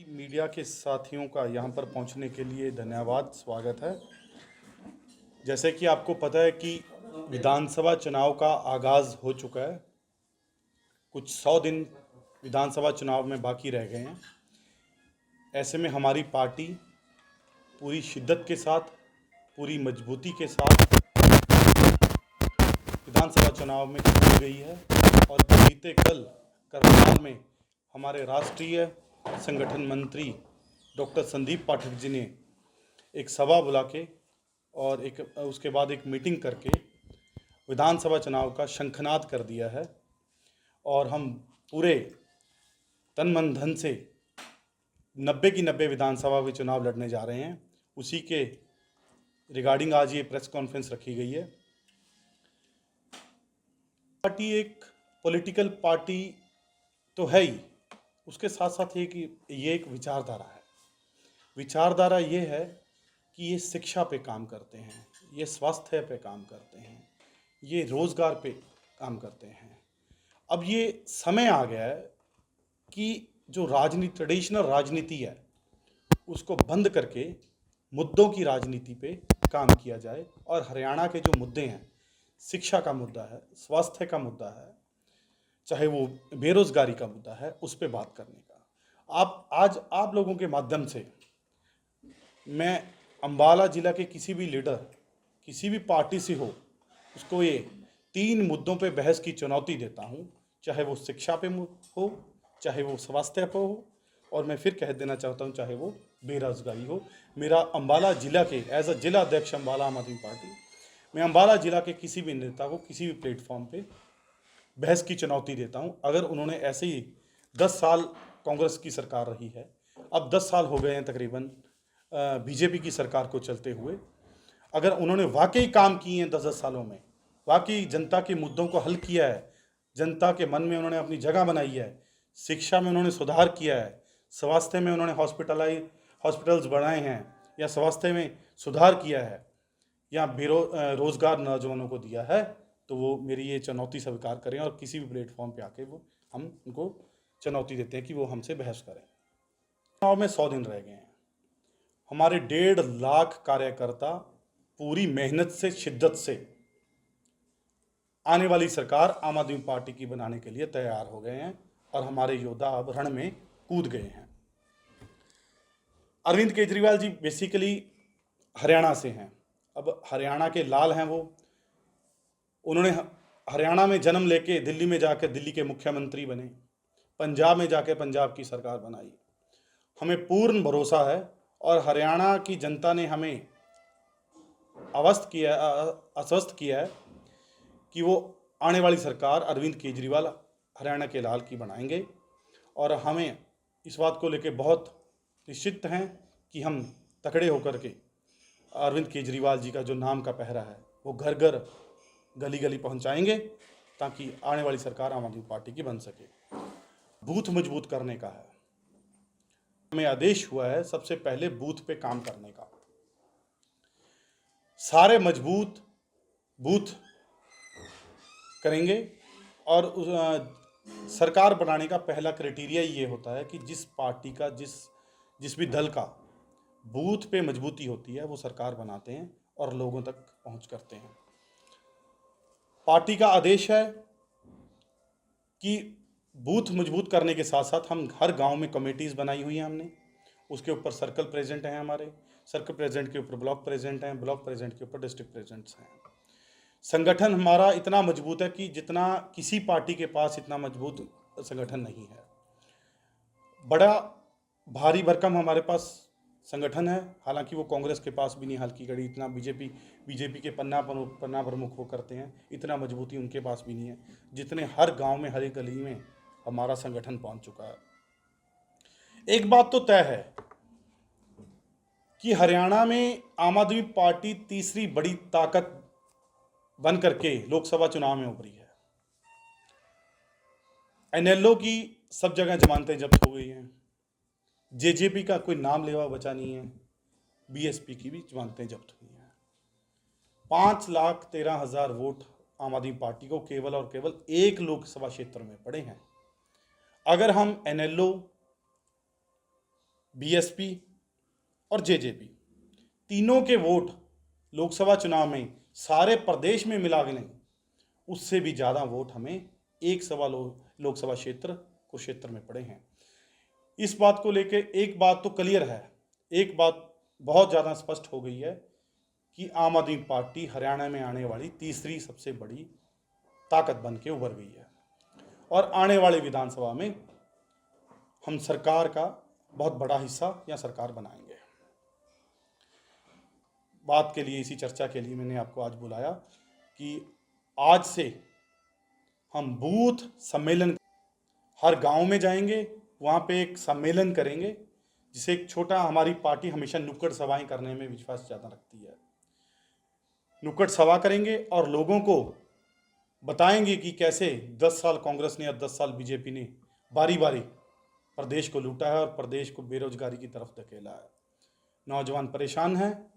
Media के साथियों का यहाँ पर पहुँचने के लिए धन्यवाद, स्वागत है। जैसे कि आपको पता है कि विधानसभा चुनाव का आगाज़ हो चुका है। कुछ 100 दिन विधानसभा चुनाव में बाकी रह गए हैं। ऐसे में हमारी पार्टी पूरी शिद्दत के साथ, पूरी मजबूती के साथ विधानसभा चुनाव में कूद गई है और बीते कल करनाल में हमारे राष्ट्रीय संगठन मंत्री डॉक्टर संदीप पाठक जी ने एक सभा बुला के और उसके बाद एक मीटिंग करके विधानसभा चुनाव का शंखनाद कर दिया है और हम पूरे तन मन धन से 90 की 90 विधानसभा के चुनाव लड़ने जा रहे हैं। उसी के रिगार्डिंग आज ये प्रेस कॉन्फ्रेंस रखी गई है। पार्टी एक पॉलिटिकल पार्टी तो है ही, उसके साथ साथ ये एक विचारधारा है। विचारधारा ये है कि ये शिक्षा पे काम करते हैं, ये स्वास्थ्य पे काम करते हैं, ये रोज़गार पे काम करते हैं। अब ये समय आ गया है कि जो ट्रेडिशनल राजनीति है उसको बंद करके मुद्दों की राजनीति पे काम किया जाए और हरियाणा के जो मुद्दे हैं, शिक्षा का मुद्दा है, स्वास्थ्य का मुद्दा है, चाहे वो बेरोजगारी का मुद्दा है, उस पर बात करने का आज आप लोगों के माध्यम से मैं अंबाला जिला के किसी भी लीडर, किसी भी पार्टी से हो, उसको ये 3 मुद्दों पे बहस की चुनौती देता हूँ। चाहे वो शिक्षा पे हो, चाहे वो स्वास्थ्य पे हो, और मैं फिर कह देना चाहता हूँ चाहे वो बेरोजगारी हो। मेरा अंबाला जिला के एज अ जिला अध्यक्ष अंबाला आम आदमी पार्टी, मैं अंबाला जिला के किसी भी नेता को किसी भी प्लेटफॉर्म पे बहस की चुनौती देता हूँ। अगर उन्होंने ऐसे ही 10 साल कांग्रेस की सरकार रही है, अब 10 साल हो गए हैं तकरीबन बीजेपी की सरकार को चलते हुए, अगर उन्होंने वाकई काम किए हैं 10-10 सालों में, वाकई जनता के मुद्दों को हल किया है, जनता के मन में उन्होंने अपनी जगह बनाई है, शिक्षा में उन्होंने सुधार किया है, स्वास्थ्य में उन्होंने हॉस्पिटल्स बढ़ाए हैं या स्वास्थ्य में सुधार किया है या रोज़गार नौजवानों को दिया है, तो वो मेरी ये चुनौती स्वीकार करें और किसी भी प्लेटफॉर्म पे आके हम उनको चुनौती देते हैं कि वो हमसे बहस करें। चुनाव में 100 दिन रह गए हैं। हमारे 1.5 लाख कार्यकर्ता पूरी मेहनत से, शिद्दत से आने वाली सरकार आम आदमी पार्टी की बनाने के लिए तैयार हो गए हैं और हमारे योद्धा अब रण में कूद गए हैं। अरविंद केजरीवाल जी बेसिकली हरियाणा से हैं। अब हरियाणा के लाल हैं वो। उन्होंने हरियाणा में जन्म लेके दिल्ली में जाकर दिल्ली के मुख्यमंत्री बने, पंजाब में जाकर पंजाब की सरकार बनाई। हमें पूर्ण भरोसा है और हरियाणा की जनता ने हमें आश्वस्त किया है कि वो आने वाली सरकार अरविंद केजरीवाल हरियाणा के लाल की बनाएंगे और हमें इस बात को लेकर बहुत निश्चित हैं कि हम तकड़े होकर के अरविंद केजरीवाल जी का जो नाम का पहरा है वो घर घर, गली गली पहुंचाएंगे ताकि आने वाली सरकार आम आदमी पार्टी की बन सके। बूथ मजबूत करने का है, हमें आदेश हुआ है सबसे पहले बूथ पे काम करने का। सारे मजबूत बूथ करेंगे और सरकार बनाने का पहला क्राइटेरिया ये होता है कि जिस पार्टी का, जिस भी दल का बूथ पे मजबूती होती है वो सरकार बनाते हैं और लोगों तक पहुंच करते हैं। पार्टी का आदेश है कि बूथ मजबूत करने के साथ साथ हम हर गांव में कमेटीज़ बनाई हुई हैं हमने, उसके ऊपर सर्कल प्रेजेंट हैं, हमारे सर्कल प्रेजेंट के ऊपर ब्लॉक प्रेजेंट हैं, ब्लॉक प्रेजेंट के ऊपर डिस्ट्रिक्ट प्रेजेंट्स हैं। संगठन हमारा इतना मजबूत है कि जितना किसी पार्टी के पास इतना मजबूत संगठन नहीं है। बड़ा भारी भरकम हमारे पास संगठन है, हालांकि वो कांग्रेस के पास भी नहीं हल्की कड़ी, इतना बीजेपी के पन्ना प्रमुख वो करते हैं, इतना मजबूती उनके पास भी नहीं है जितने हर गांव में, हर एक गली में हमारा संगठन पहुंच चुका है। एक बात तो तय है कि हरियाणा में आम आदमी पार्टी तीसरी बड़ी ताकत बन करके लोकसभा चुनाव में उभरी है। एनएलओ की सब जगह जमानतें जब्त हो गई हैं, जेजेपी का कोई नाम लेवा बचा नहीं है, बीएसपी की भी जमानतें जब्त हुई हैं। 5,13,000 वोट आम आदमी पार्टी को केवल और केवल एक लोकसभा क्षेत्र में पड़े हैं। अगर हम एनएलओ बीएसपी और जेजेपी, तीनों के वोट लोकसभा चुनाव में सारे प्रदेश में मिला के नहीं, उससे भी ज़्यादा वोट हमें एक सवा लोकसभा क्षेत्र कुरुक्षेत्र में पड़े हैं। इस बात को लेके एक बात तो क्लियर है, एक बात बहुत ज़्यादा स्पष्ट हो गई है कि आम आदमी पार्टी हरियाणा में आने वाली तीसरी सबसे बड़ी ताकत बन के उभर गई है और आने वाले विधानसभा में हम सरकार का बहुत बड़ा हिस्सा या सरकार बनाएंगे। बात के लिए, इसी चर्चा के लिए मैंने आपको आज बुलाया कि आज से हम बूथ सम्मेलन हर गांव में जाएंगे, वहाँ पे एक सम्मेलन करेंगे, जिसे एक छोटा, हमारी पार्टी हमेशा नुक्कड़ सभाएं करने में विश्वास ज़्यादा रखती है। नुक्कड़ सभा करेंगे और लोगों को बताएंगे कि कैसे 10 साल कांग्रेस ने या 10 साल बीजेपी ने बारी बारी प्रदेश को लूटा है और प्रदेश को बेरोजगारी की तरफ धकेला है। नौजवान परेशान हैं,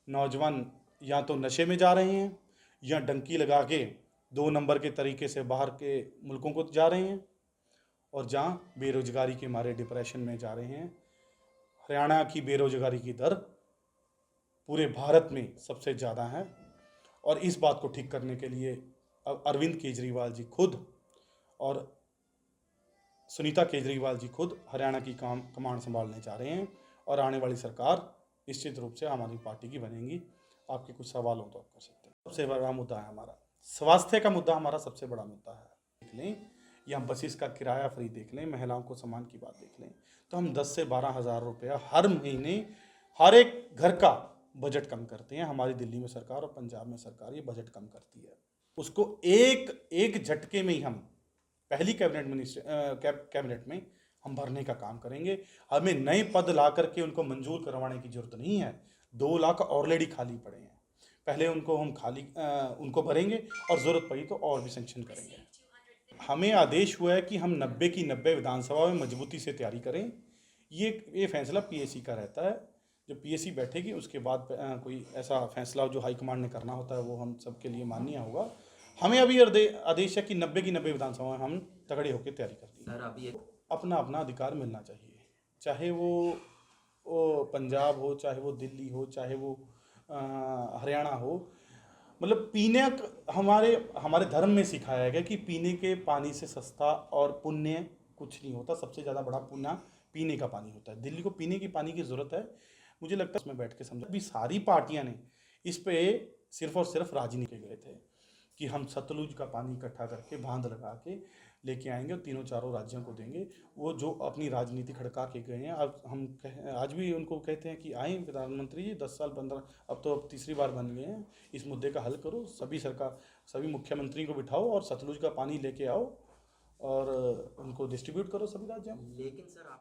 नौजवान या तो नशे में जा रहे हैं या डंकी लगा के 2 नंबर के तरीके से बाहर के मुल्कों को जा रहे हैं और जहाँ बेरोजगारी के मारे डिप्रेशन में जा रहे हैं। हरियाणा की बेरोजगारी की दर पूरे भारत में सबसे ज़्यादा है और इस बात को ठीक करने के लिए अब अरविंद केजरीवाल जी खुद और सुनीता केजरीवाल जी खुद हरियाणा की कमान संभालने जा रहे हैं और आने वाली सरकार निश्चित रूप से आम आदमी पार्टी की बनेगी। आपके कुछ सवाल हो तो आप कर सकते हैं। सबसे बड़ा मुद्दा है हमारा स्वास्थ्य का मुद्दा, हमारा सबसे बड़ा मुद्दा है। देख लें या बसेस का किराया फ्री देख लें, महिलाओं को सम्मान की बात देख लें, तो हम 10 से 12 हज़ार रुपया हर महीने हर एक घर का बजट कम करते हैं। हमारी दिल्ली में सरकार और पंजाब में सरकार ये बजट कम करती है, उसको एक झटके में ही हम पहली कैबिनेट में हम भरने का काम करेंगे। हमें नए पद ला करके उनको मंजूर करवाने की जरूरत नहीं है। 2 लाख ऑलरेडी खाली पड़े हैं, पहले उनको हम उनको भरेंगे और ज़रूरत पड़ी तो और भी सेंक्शन करेंगे। हमें आदेश हुआ है कि हम 90 की 90 विधानसभा में मजबूती से तैयारी करें। ये फैसला पीएसी का रहता है। जब पीएसी बैठेगी उसके बाद कोई ऐसा फैसला जो हाईकमांड ने करना होता है वो हम सबके लिए मान्य होगा। हमें अभी आदेश है कि 90 की 90 विधानसभा में हम तगड़े होकर तैयारी करती हैं। अपना अपना अधिकार मिलना चाहिए, चाहे वो पंजाब हो, चाहे वो दिल्ली हो, चाहे वो हरियाणा हो। मतलब पीने हमारे धर्म में सिखाया गया कि पीने के पानी से सस्ता और पुण्य कुछ नहीं होता। सबसे ज़्यादा बड़ा पुण्य पीने का पानी होता है। दिल्ली को पीने की पानी की ज़रूरत है। मुझे लगता है इसमें बैठ के समझा भी सारी पार्टियां ने इस पे सिर्फ और सिर्फ राजनीति के गए थे कि हम सतलुज का पानी इकट्ठा करके बांध लगा के लेके आएंगे और तीनों चारों राज्यों को देंगे। वो जो अपनी राजनीति खड़का के गए हैं, अब आज भी उनको कहते हैं कि आए प्रधानमंत्री जी 10 साल 15, अब तो तीसरी बार बन गए हैं, इस मुद्दे का हल करो। सभी मुख्यमंत्री को बिठाओ और सतलुज का पानी लेके आओ और उनको डिस्ट्रीब्यूट करो सभी राज्यों में। लेकिन सर आप